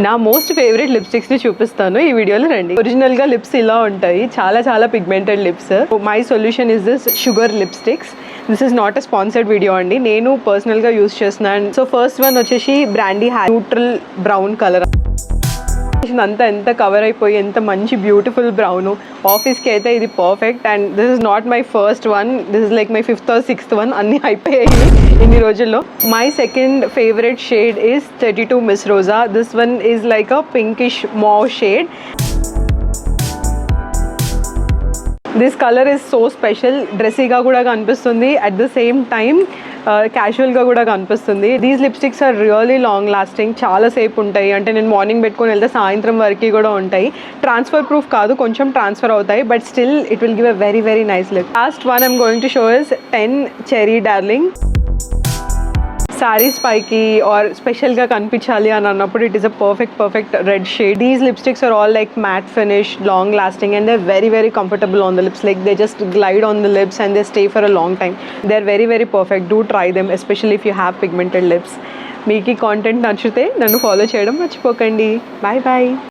నా most favourite లిప్స్టిక్స్ని చూపిస్తాను ఈ వీడియోలో రండి. ఒరిజినల్గా లిప్స్ ఇలా ఉంటాయి, చాలా చాలా pigmented lips. My solution is this sugar lipsticks. This is not a sponsored video అండి, నేను పర్సనల్గా యూస్ చేస్తున్నాను. సో ఫస్ట్ వన్ వచ్చేసి బ్రాండీ న్యూట్రల్ బ్రౌన్ కలర్. అంతా ఎంత కవర్ అయిపోయి ఎంత మంచి బ్యూటిఫుల్ బ్రౌన్. ఆఫీస్కి అయితే ఇది perfect. And this is not my first one, this is like my 5th or 6th one. అన్నీ అయిపోయాయి ఇన్ని రోజుల్లో. My second favourite shade is 32 Miss Rosa. This one is like a pinkish mauve shade. This colour is so special. డ్రెస్సీగా కూడా కనిపిస్తుంది, at the same time క్యాజువల్గా కూడా కనిపిస్తుంది. These lipsticks are really long lasting, చాలాసేపు ఉంటాయి. అంటే నేను మార్నింగ్ పెట్టుకొని వెళ్తే సాయంత్రం వరకు కూడా ఉంటాయి. ట్రాన్స్ఫర్ ప్రూఫ్ కాదు, కొంచెం ట్రాన్స్ఫర్ అవుతాయి, but still it will give a very very nice look. Last one I'm going to show is 10 Cherry Darling. Saris పైకి ఆర్ స్పెషల్గా కనిపించాలి అని అన్నప్పుడు it is a perfect red shade. These lipsticks are all like matte finish, long lasting, and they very very comfortable on the lips. Like they just glide on the lips and they stay for a long time. They are very very perfect. Do try them, especially if you have pigmented lips. మీకు ఈ content నచ్చితే నన్ను follow చేయడం మర్చిపోకండి. Bye bye.